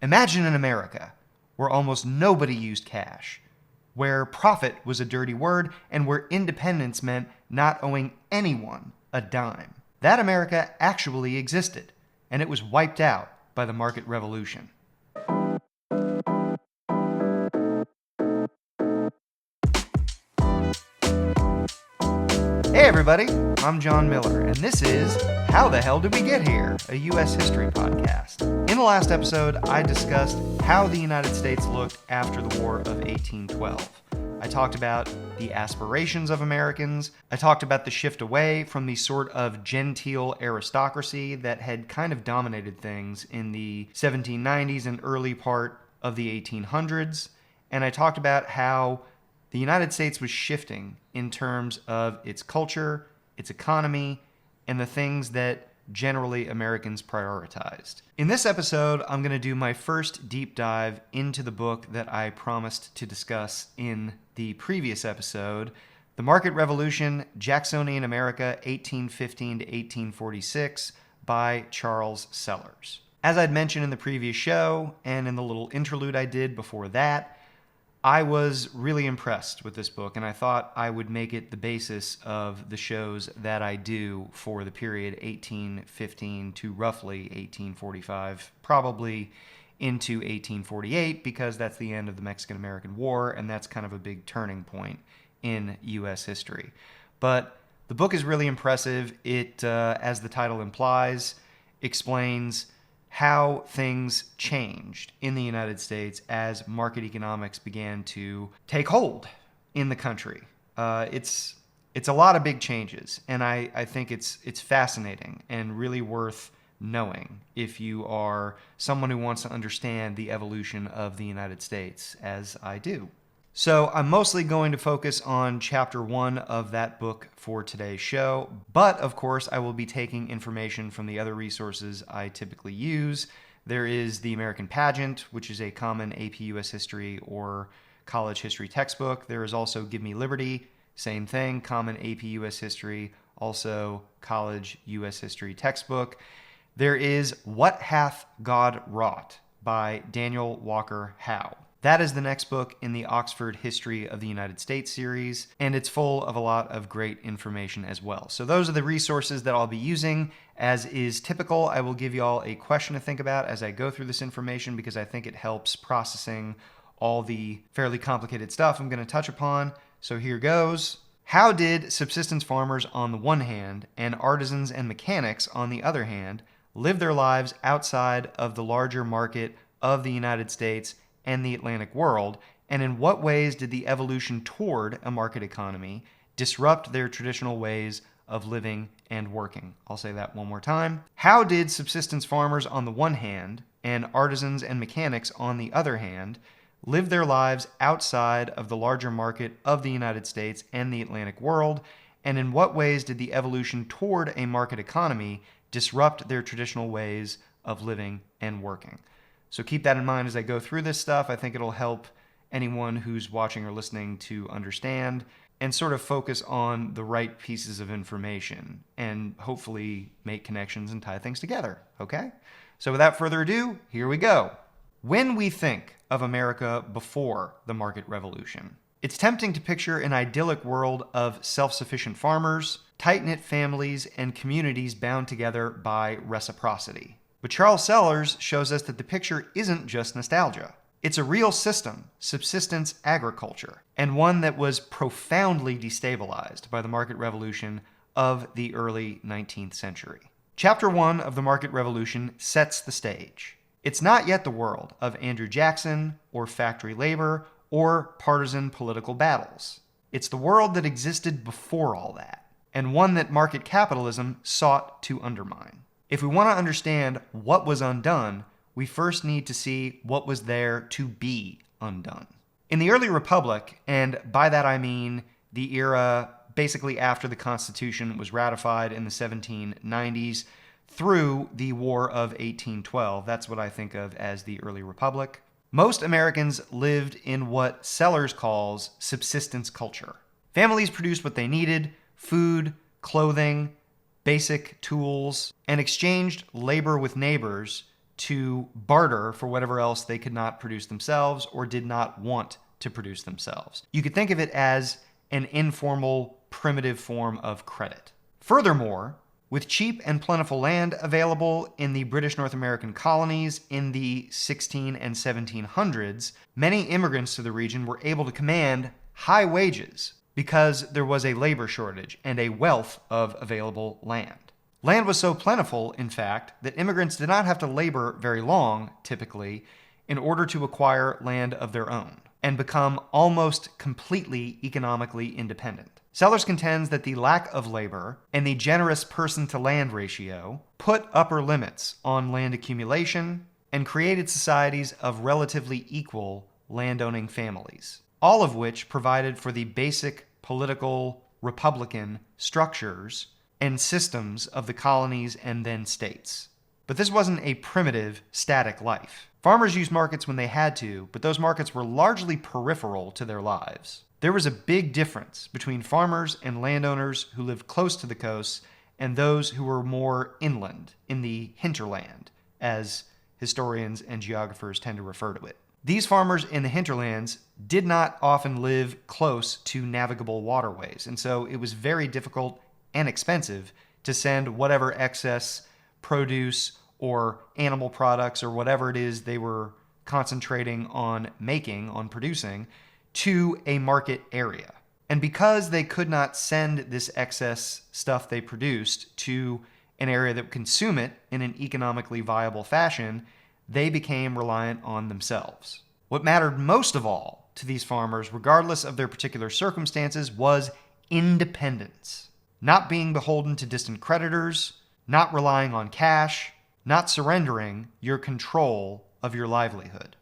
Imagine an America where almost nobody used cash, where profit was a dirty word, and where independence meant not owing anyone a dime. That America actually existed, and it was wiped out by the market revolution. Hey everybody, I'm John Miller, and this is How the Hell Did We Get Here?, a U.S. history podcast. In the last episode, I discussed how the United States looked after the War of 1812. I talked about the aspirations of Americans. I talked about the shift away from the sort of genteel aristocracy that had kind of dominated things in the 1790s and early part of the 1800s. And I talked about how the United States was shifting in terms of its culture, its economy, and the things that generally Americans prioritized. In this episode, I'm going to do my first deep dive into the book that I promised to discuss in the previous episode, The Market Revolution, Jacksonian America, 1815 to 1846, by Charles Sellers. As I'd mentioned in the previous show, and in the little interlude I did before that, I was really impressed with this book, and I thought I would make it the basis of the shows that I do for the period 1815 to roughly 1845, probably into 1848, because that's the end of the Mexican-American War, and that's kind of a big turning point in U.S. history. But the book is really impressive. It, as the title implies, explains how things changed in the United States as market economics began to take hold in the country. It's a lot of big changes, and I think it's fascinating and really worth knowing if you are someone who wants to understand the evolution of the United States, as I do. So I'm mostly going to focus on chapter 1 of that book for today's show, but of course I will be taking information from the other resources I typically use. There is The American Pageant, which is a common AP US History or college history textbook. There is also Give Me Liberty, same thing, common AP US History, also college US History textbook. There is What Hath God Wrought by Daniel Walker Howe. That is the next book in the Oxford History of the United States series, and it's full of a lot of great information as well. So those are the resources that I'll be using. As is typical, I will give you all a question to think about as I go through this information because I think it helps processing all the fairly complicated stuff I'm going to touch upon. So here goes. How did subsistence farmers on the one hand and artisans and mechanics on the other hand live their lives outside of the larger market of the United States and the Atlantic world, and in what ways did the evolution toward a market economy disrupt their traditional ways of living and working? I'll say that one more time. How did subsistence farmers on the one hand and artisans and mechanics on the other hand live their lives outside of the larger market of the United States and the Atlantic world, and in what ways did the evolution toward a market economy disrupt their traditional ways of living and working? So keep that in mind as I go through this stuff. I think it'll help anyone who's watching or listening to understand and sort of focus on the right pieces of information and hopefully make connections and tie things together, okay? So without further ado, here we go. When we think of America before the market revolution, it's tempting to picture an idyllic world of self-sufficient farmers, tight-knit families, and communities bound together by reciprocity. But Charles Sellers shows us that the picture isn't just nostalgia. It's a real system, subsistence agriculture, and one that was profoundly destabilized by the market revolution of the early 19th century. Chapter 1 of the Market Revolution sets the stage. It's not yet the world of Andrew Jackson, or factory labor, or partisan political battles. It's the world that existed before all that, and one that market capitalism sought to undermine. If we want to understand what was undone, we first need to see what was there to be undone. In the early republic, and by that I mean the era basically after the Constitution was ratified in the 1790s through the War of 1812, that's what I think of as the early republic, most Americans lived in what Sellers calls subsistence culture. Families produced what they needed: food, clothing, basic tools, and exchanged labor with neighbors to barter for whatever else they could not produce themselves or did not want to produce themselves. You could think of it as an informal, primitive form of credit. Furthermore, with cheap and plentiful land available in the British North American colonies in the 16 and 1700s, many immigrants to the region were able to command high wages because there was a labor shortage and a wealth of available land. Land was so plentiful, in fact, that immigrants did not have to labor very long, typically, in order to acquire land of their own and become almost completely economically independent. Sellers contends that the lack of labor and the generous person-to-land ratio put upper limits on land accumulation and created societies of relatively equal landowning families, all of which provided for the basic political republican structures and systems of the colonies and then states. But this wasn't a primitive, static life. Farmers used markets when they had to, but those markets were largely peripheral to their lives. There was a big difference between farmers and landowners who lived close to the coast and those who were more inland, in the hinterland, as historians and geographers tend to refer to it. These farmers in the hinterlands did not often live close to navigable waterways, and so it was very difficult and expensive to send whatever excess produce or animal products or whatever it is they were concentrating on making, on producing, to a market area. And because they could not send this excess stuff they produced to an area that would consume it in an economically viable fashion, they became reliant on themselves. What mattered most of all to these farmers, regardless of their particular circumstances, was independence. Not being beholden to distant creditors, not relying on cash, not surrendering your control of your livelihood.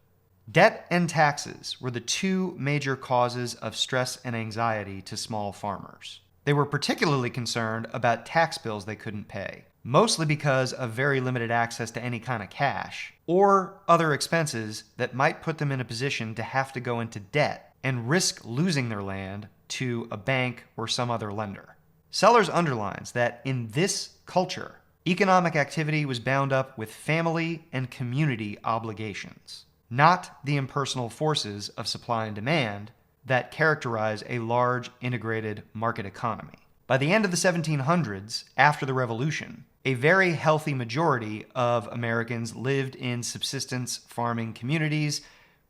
Debt and taxes were the two major causes of stress and anxiety to small farmers. They were particularly concerned about tax bills they couldn't pay, mostly because of very limited access to any kind of cash, or other expenses that might put them in a position to have to go into debt and risk losing their land to a bank or some other lender. Sellers underlines that in this culture, economic activity was bound up with family and community obligations, not the impersonal forces of supply and demand that characterize a large integrated market economy. By the end of the 1700s, after the Revolution, a very healthy majority of Americans lived in subsistence farming communities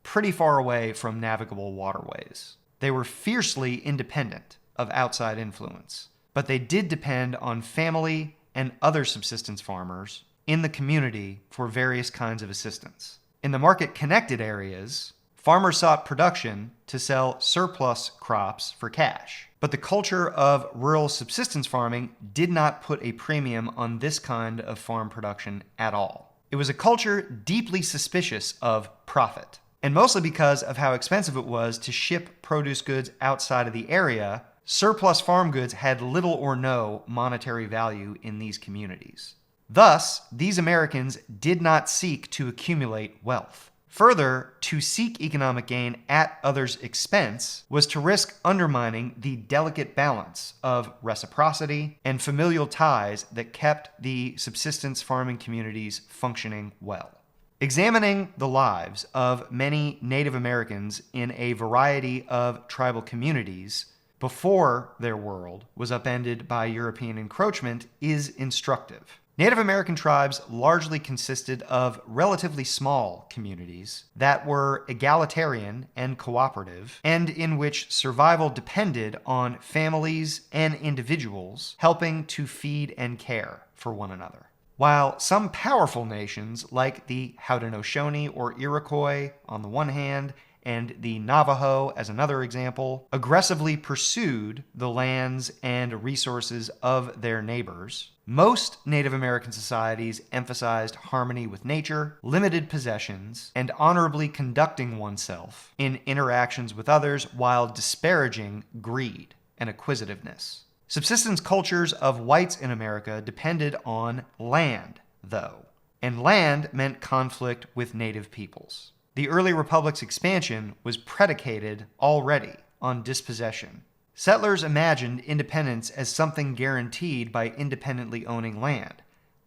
pretty far away from navigable waterways. They were fiercely independent of outside influence, but they did depend on family and other subsistence farmers in the community for various kinds of assistance. In the market-connected areas, farmers sought production to sell surplus crops for cash. But the culture of rural subsistence farming did not put a premium on this kind of farm production at all. It was a culture deeply suspicious of profit, and mostly because of how expensive it was to ship produce goods outside of the area. Surplus farm goods had little or no monetary value in these communities. Thus, these Americans did not seek to accumulate wealth. Further, to seek economic gain at others' expense was to risk undermining the delicate balance of reciprocity and familial ties that kept the subsistence farming communities functioning well. Examining the lives of many Native Americans in a variety of tribal communities before their world was upended by European encroachment is instructive. Native American tribes largely consisted of relatively small communities that were egalitarian and cooperative, and in which survival depended on families and individuals helping to feed and care for one another. While some powerful nations, like the Haudenosaunee or Iroquois on the one hand, and the Navajo as another example, aggressively pursued the lands and resources of their neighbors, most Native American societies emphasized harmony with nature, limited possessions, and honorably conducting oneself in interactions with others while disparaging greed and acquisitiveness. Subsistence cultures of whites in America depended on land, though, and land meant conflict with native peoples. The early republic's expansion was predicated already on dispossession. Settlers imagined independence as something guaranteed by independently owning land,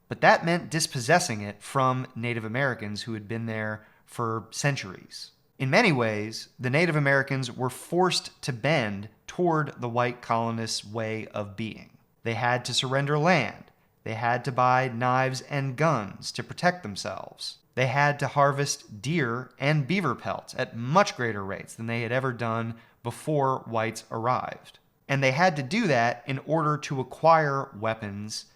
but that meant dispossessing it from Native Americans who had been there for centuries. In many ways, the Native Americans were forced to bend toward the white colonists' way of being. They had to surrender land. They had to buy knives and guns to protect themselves. They had to harvest deer and beaver pelts at much greater rates than they had ever done before whites arrived. And they had to do that in order to acquire weapons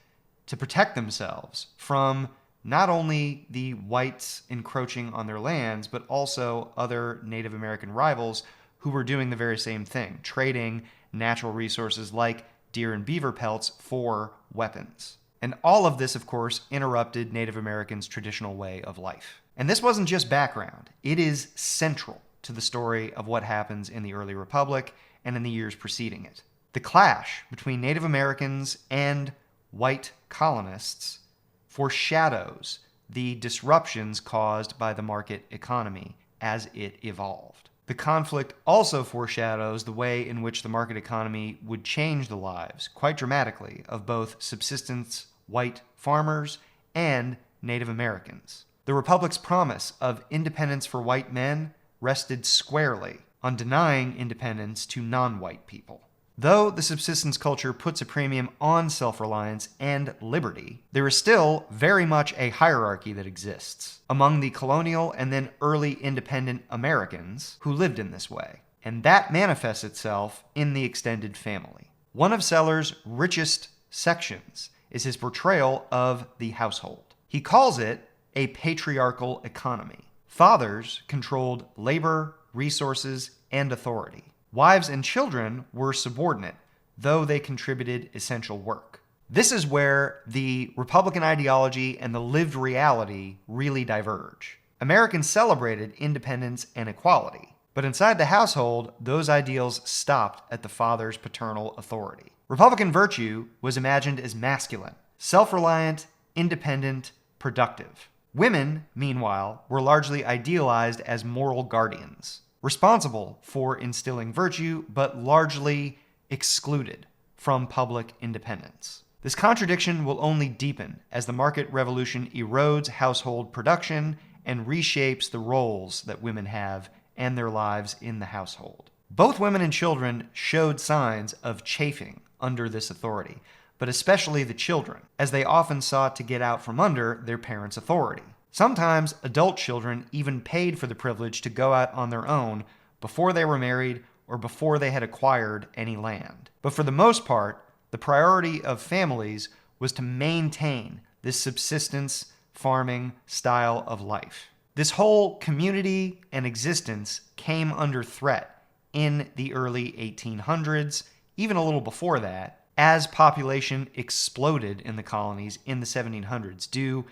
to protect themselves from not only the whites encroaching on their lands, but also other Native American rivals who were doing the very same thing, trading natural resources like deer and beaver pelts for weapons. And all of this, of course, interrupted Native Americans' traditional way of life. And this wasn't just background. It is central to the story of what happens in the early Republic and in the years preceding it. The clash between Native Americans and white colonists foreshadows the disruptions caused by the market economy as it evolved. The conflict also foreshadows the way in which the market economy would change the lives, quite dramatically, of both subsistence white farmers and Native Americans. The Republic's promise of independence for white men rested squarely on denying independence to non-white people. Though the subsistence culture puts a premium on self-reliance and liberty, there is still very much a hierarchy that exists among the colonial and then early independent Americans who lived in this way. And that manifests itself in the extended family. One of Sellers' richest sections is his portrayal of the household. He calls it a patriarchal economy. Fathers controlled labor, resources, and authority. Wives and children were subordinate, though they contributed essential work. This is where the Republican ideology and the lived reality really diverge. Americans celebrated independence and equality, but inside the household, those ideals stopped at the father's paternal authority. Republican virtue was imagined as masculine, self-reliant, independent, productive. Women, meanwhile, were largely idealized as moral guardians, responsible for instilling virtue, but largely excluded from public independence. This contradiction will only deepen as the market revolution erodes household production and reshapes the roles that women have and their lives in the household. Both women and children showed signs of chafing under this authority, but especially the children, as they often sought to get out from under their parents' authority. Sometimes adult children even paid for the privilege to go out on their own before they were married or before they had acquired any land. But for the most part, the priority of families was to maintain this subsistence farming style of life. This whole community and existence came under threat in the early 1800s, even a little before that, as population exploded in the colonies in the 1700s, due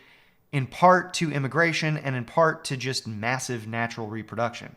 in part to immigration and in part to just massive natural reproduction.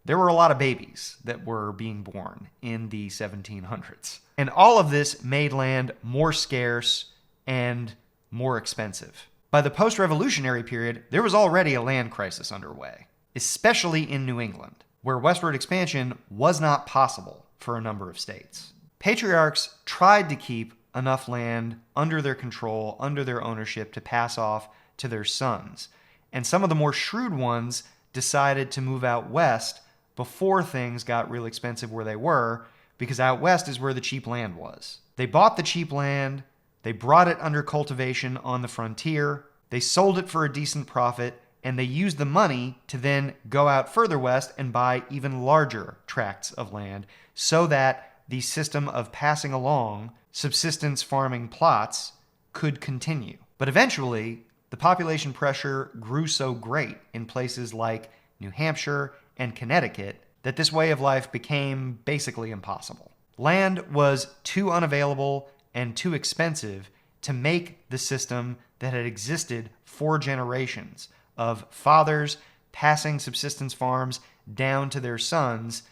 There were a lot of babies that were being born in the 1700s. And all of this made land more scarce and more expensive. By the post-revolutionary period, there was already a land crisis underway, especially in New England, where westward expansion was not possible for a number of states. Patriarchs tried to keep enough land under their control, under their ownership, to pass off to their sons. And some of the more shrewd ones decided to move out west before things got real expensive where they were, because out west is where the cheap land was. They bought the cheap land, they brought it under cultivation on the frontier, they sold it for a decent profit, and they used the money to then go out further west and buy even larger tracts of land so that the system of passing along subsistence farming plots could continue. But eventually, the population pressure grew so great in places like New Hampshire and Connecticut that this way of life became basically impossible. Land was too unavailable and too expensive to make the system that had existed for generations of fathers passing subsistence farms down to their sons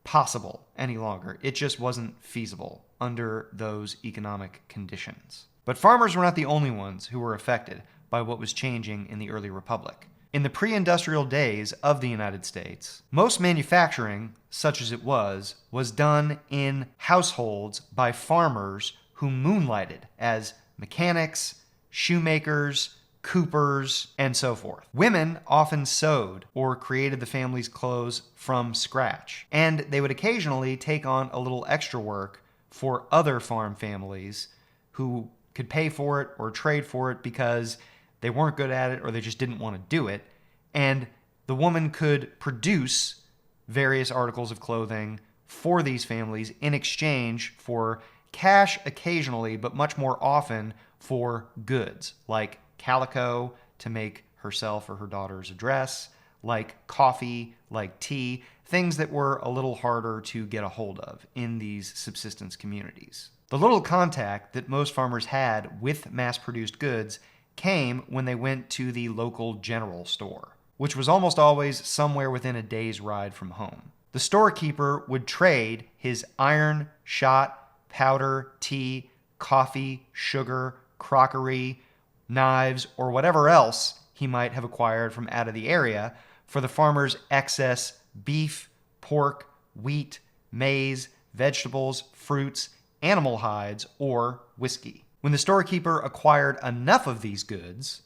possible any longer. It just wasn't feasible under those economic conditions. But farmers were not the only ones who were affected by what was changing in the early republic. In the pre-industrial days of the United States, most manufacturing, such as it was done in households by farmers who moonlighted as mechanics, shoemakers, coopers, and so forth. Women often sewed or created the family's clothes from scratch, and they would occasionally take on a little extra work for other farm families who could pay for it or trade for it because they weren't good at it or they just didn't want to do it. And the woman could produce various articles of clothing for these families in exchange for cash occasionally, but much more often for goods like calico to make herself or her daughters a dress, like coffee, like tea, things that were a little harder to get a hold of in these subsistence communities. The little contact that most farmers had with mass-produced goods came when they went to the local general store, which was almost always somewhere within a day's ride from home. The storekeeper would trade his iron, shot, powder, tea, coffee, sugar, crockery, knives, or whatever else he might have acquired from out of the area for the farmer's excess beef, pork, wheat, maize, vegetables, fruits, animal hides, or whiskey. When the storekeeper acquired enough of these goods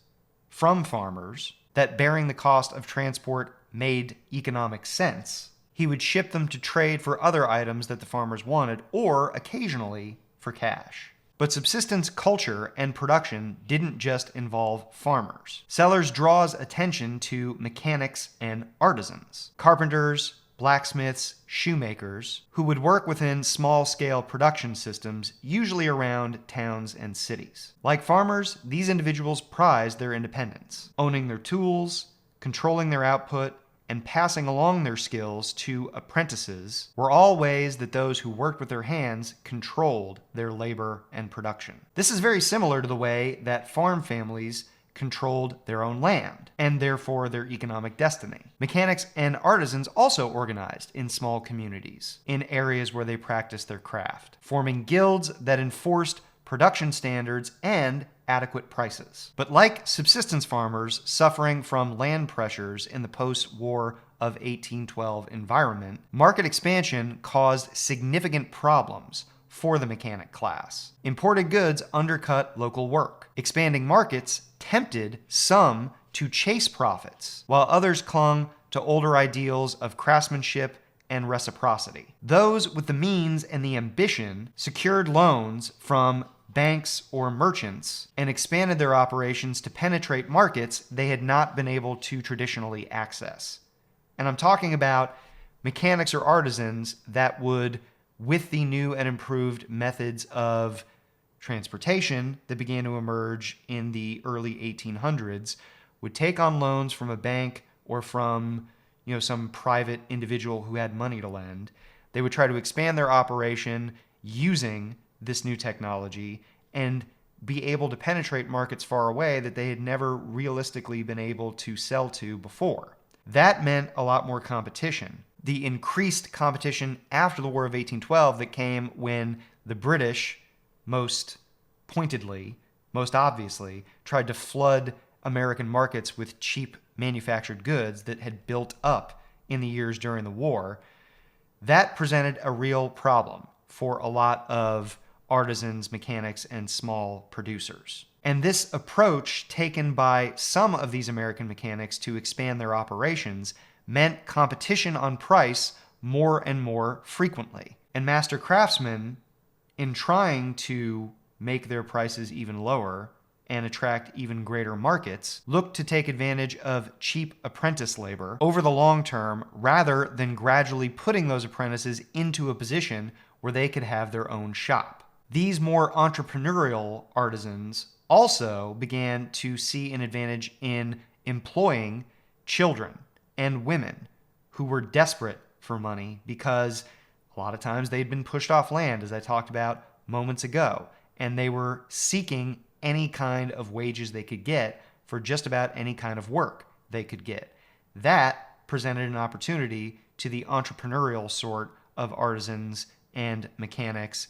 from farmers that bearing the cost of transport made economic sense, he would ship them to trade for other items that the farmers wanted, or occasionally for cash. But subsistence culture and production didn't just involve farmers. Sellers draws attention to mechanics and artisans, carpenters, blacksmiths, shoemakers, who would work within small-scale production systems, usually around towns and cities. Like farmers, these individuals prized their independence, owning their tools, controlling their output, and passing along their skills to apprentices were all ways that those who worked with their hands controlled their labor and production. This is very similar to the way that farm families controlled their own land, and therefore their economic destiny. Mechanics and artisans also organized in small communities, in areas where they practiced their craft, forming guilds that enforced production standards and adequate prices. But like subsistence farmers suffering from land pressures in the post-war of 1812 environment, market expansion caused significant problems for the mechanic class. Imported goods undercut local work. Expanding markets tempted some to chase profits, while others clung to older ideals of craftsmanship and reciprocity. Those with the means and the ambition secured loans from banks or merchants and expanded their operations to penetrate markets they had not been able to traditionally access. And I'm talking about mechanics or artisans that would, with the new and improved methods of transportation that began to emerge in the early 1800s, would take on loans from a bank or from some private individual who had money to lend. They would try to expand their operation using this new technology and be able to penetrate markets far away that they had never realistically been able to sell to before. That meant a lot more competition. The increased competition after the War of 1812 that came when the British, most pointedly, most obviously, tried to flood American markets with cheap manufactured goods that had built up in the years during the war, that presented a real problem for a lot of artisans, mechanics, and small producers. And this approach taken by some of these American mechanics to expand their operations meant competition on price more and more frequently. And master craftsmen, in trying to make their prices even lower and attract even greater markets, looked to take advantage of cheap apprentice labor over the long term rather than gradually putting those apprentices into a position where they could have their own shop. These more entrepreneurial artisans also began to see an advantage in employing children and women who were desperate for money because a lot of times they'd been pushed off land, as I talked about moments ago, and they were seeking any kind of wages they could get for just about any kind of work they could get. That presented an opportunity to the entrepreneurial sort of artisans and mechanics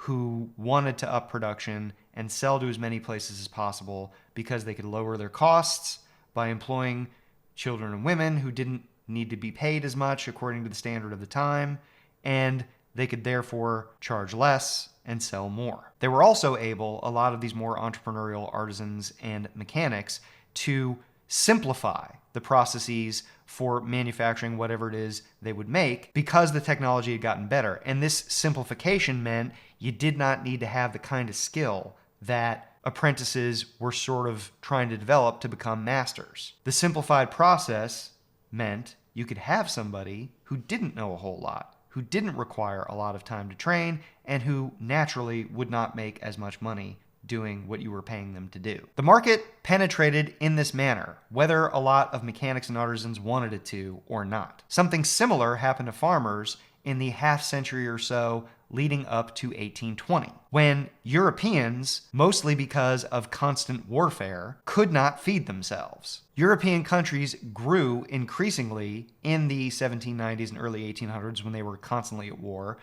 who wanted to up production and sell to as many places as possible because they could lower their costs by employing children and women who didn't need to be paid as much according to the standard of the time, and they could therefore charge less and sell more. They were also able, a lot of these more entrepreneurial artisans and mechanics, to simplify the processes for manufacturing whatever it is they would make because the technology had gotten better. And this simplification meant you did not need to have the kind of skill that apprentices were sort of trying to develop to become masters. The simplified process meant you could have somebody who didn't know a whole lot, who didn't require a lot of time to train, and who naturally would not make as much money doing what you were paying them to do. The market penetrated in this manner, whether a lot of mechanics and artisans wanted it to or not. Something similar happened to farmers in the half-century or so leading up to 1820, when Europeans, mostly because of constant warfare, could not feed themselves. European countries grew increasingly in the 1790s and early 1800s, when they were constantly at war,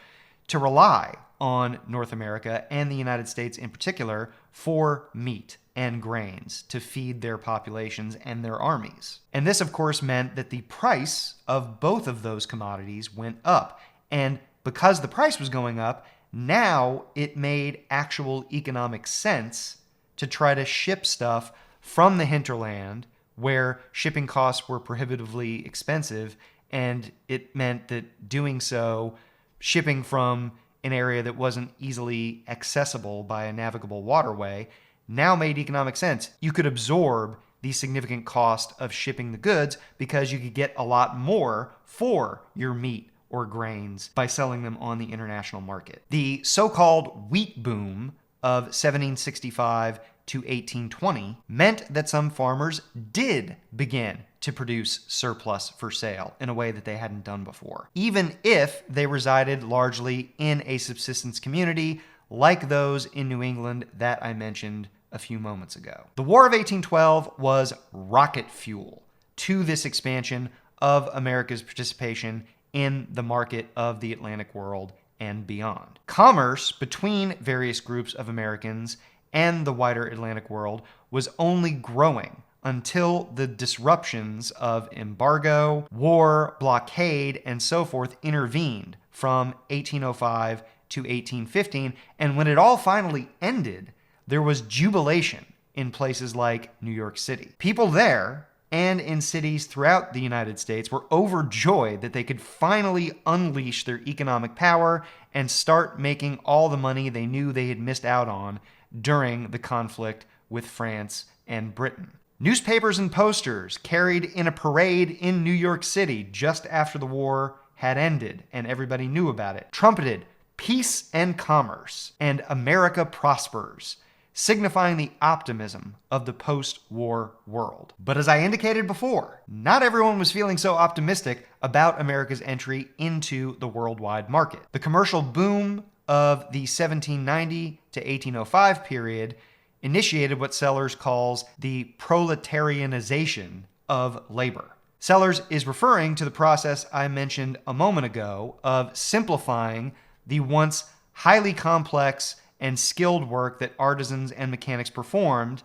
to rely on North America and the United States in particular for meat and grains to feed their populations and their armies. And this, of course, meant that the price of both of those commodities went up. And because the price was going up, now it made actual economic sense to try to ship stuff from the hinterland, where shipping costs were prohibitively expensive, and it meant that doing so, shipping from an area that wasn't easily accessible by a navigable waterway, now made economic sense. You could absorb the significant cost of shipping the goods because you could get a lot more for your meat or grains by selling them on the international market. The so-called wheat boom of 1765 to 1820 meant that some farmers did begin to produce surplus for sale in a way that they hadn't done before, even if they resided largely in a subsistence community like those in New England that I mentioned a few moments ago. The War of 1812 was rocket fuel to this expansion of America's participation in the market of the Atlantic world and beyond. Commerce between various groups of Americans and the wider Atlantic world was only growing until the disruptions of embargo, war, blockade, and so forth intervened from 1805 to 1815. And when it all finally ended, there was jubilation in places like New York City. People there, and in cities throughout the United States, were overjoyed that they could finally unleash their economic power and start making all the money they knew they had missed out on during the conflict with France and Britain. Newspapers and posters carried in a parade in New York City just after the war had ended, and everybody knew about it, trumpeted peace and commerce and America prospers, signifying the optimism of the post-war world. But as I indicated before, not everyone was feeling so optimistic about America's entry into the worldwide market. The commercial boom of the 1790 to 1805 period initiated what Sellers calls the Proletarianization of labor. Sellers is referring to the process I mentioned a moment ago of simplifying the once highly complex and skilled work that artisans and mechanics performed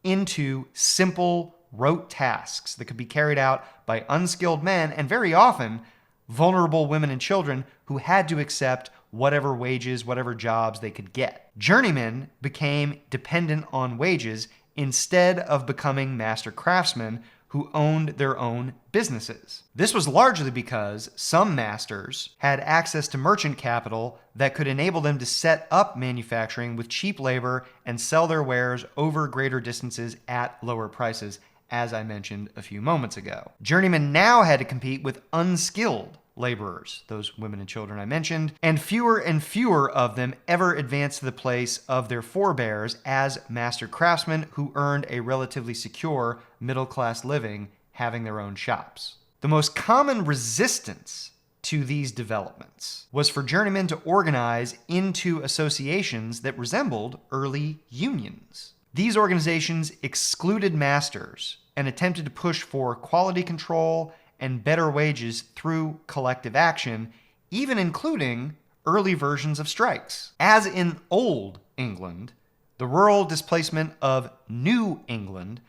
into simple, rote tasks that could be carried out by unskilled men and very often vulnerable women and children who had to accept whatever wages, whatever jobs they could get. Journeymen became dependent on wages instead of becoming master craftsmen who owned their own businesses. This was largely because some masters had access to merchant capital that could enable them to set up manufacturing with cheap labor and sell their wares over greater distances at lower prices, as I mentioned a few moments ago. Journeymen now had to compete with unskilled laborers, those women and children I mentioned, and fewer of them ever advanced to the place of their forebears as master craftsmen who earned a relatively secure middle-class living having their own shops. The most common resistance to these developments was for journeymen to organize into associations that resembled early unions. These organizations excluded masters and attempted to push for quality control and better wages through collective action, even including early versions of strikes. As in Old England, the rural displacement of New England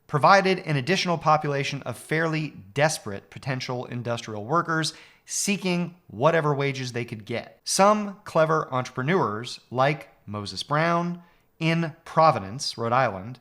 provided an additional population of fairly desperate potential industrial workers, seeking whatever wages they could get. Some clever entrepreneurs, like Moses Brown in Providence, Rhode Island,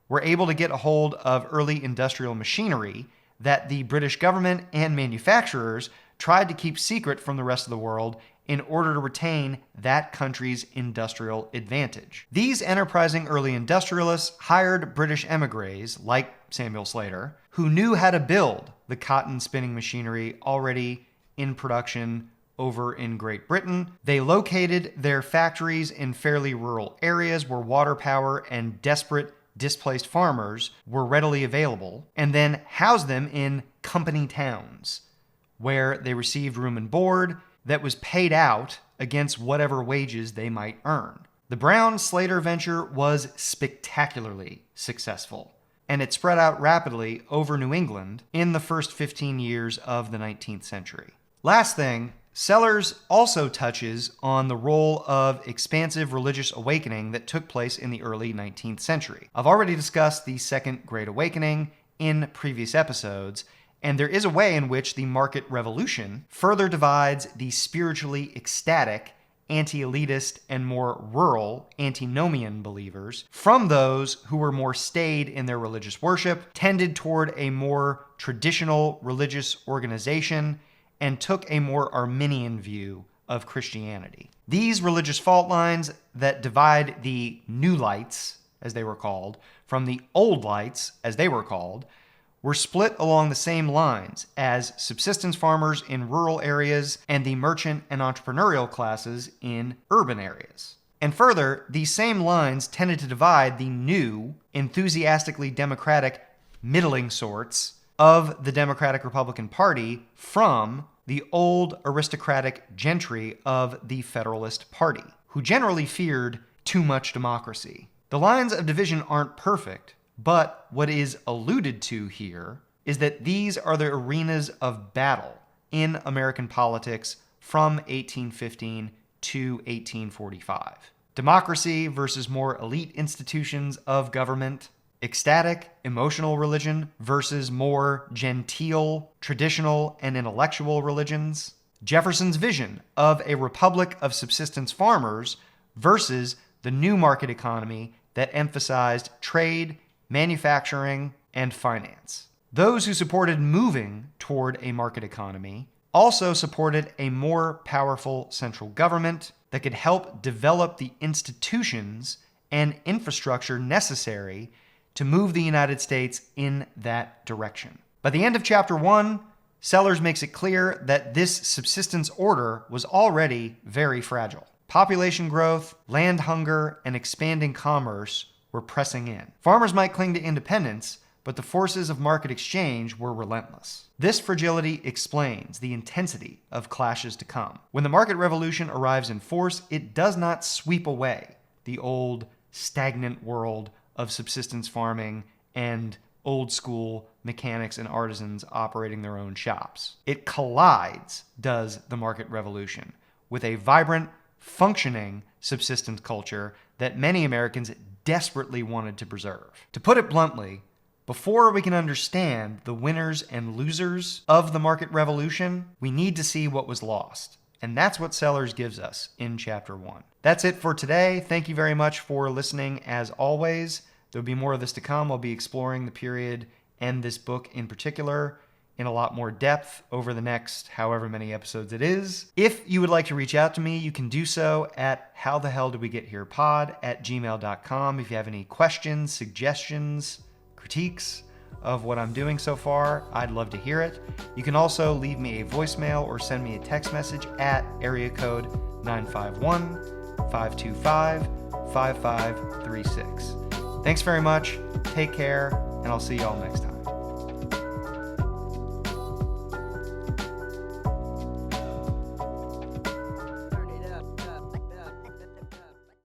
were able to get a hold of early industrial machinery that the British government and manufacturers tried to keep secret from the rest of the world in order to retain that country's industrial advantage. These enterprising early industrialists hired British emigres, like Samuel Slater, who knew how to build the cotton spinning machinery already in production over in Great Britain. They located their factories in fairly rural areas where water power and desperate displaced farmers were readily available, and then housed them in company towns, where they received room and board that was paid out against whatever wages they might earn. The Brown-Slater venture was spectacularly successful, and it spread out rapidly over New England in the first 15 years of the 19th century. Last thing, Sellers also touches on the role of expansive religious awakening that took place in the early 19th century. I've already discussed the Second Great Awakening in previous episodes, and there is a way in which the market revolution further divides the spiritually ecstatic, anti-elitist, and more rural antinomian believers from those who were more staid in their religious worship, tended toward a more traditional religious organization, and took a more Arminian view of Christianity. These religious fault lines that divide the New Lights, as they were called, from the Old Lights, as they were called, were split along the same lines as subsistence farmers in rural areas and the merchant and entrepreneurial classes in urban areas. And further, these same lines tended to divide the new, enthusiastically democratic, middling sorts of the Democratic Republican Party from the old aristocratic gentry of the Federalist Party, who generally feared too much democracy. The lines of division aren't perfect, but what is alluded to here is that these are the arenas of battle in American politics from 1815 to 1845. Democracy versus more elite institutions of government, ecstatic, emotional religion versus more genteel, traditional, and intellectual religions, Jefferson's vision of a republic of subsistence farmers versus the new market economy that emphasized trade, manufacturing, and finance. Those who supported moving toward a market economy also supported a more powerful central government that could help develop the institutions and infrastructure necessary to move the United States in that direction. By the end of chapter 1, Sellers makes it clear that this subsistence order was already very fragile. Population growth, land hunger, and expanding commerce were pressing in. Farmers might cling to independence, but the forces of market exchange were relentless. This fragility explains the intensity of clashes to come. When the market revolution arrives in force, it does not sweep away the old, stagnant world of subsistence farming and old school mechanics and artisans operating their own shops. It collides, does the market revolution, with a vibrant, functioning subsistence culture that many Americans desperately wanted to preserve. To put it bluntly, before we can understand the winners and losers of the market revolution, we need to see what was lost. And that's what Sellers gives us in chapter 1. That's it for today. Thank you very much for listening. As always, there'll be more of this to come. I'll be exploring the period and this book in particular in a lot more depth over the next however many episodes it is. If you would like to reach out to me, you can do so at howthehelldiwegetherepod@gmail.com. If you have any questions, suggestions, critiques of what I'm doing so far, I'd love to hear it. You can also leave me a voicemail or send me a text message at area code 951-525-5536. Thanks very much, take care, and I'll see you all next time.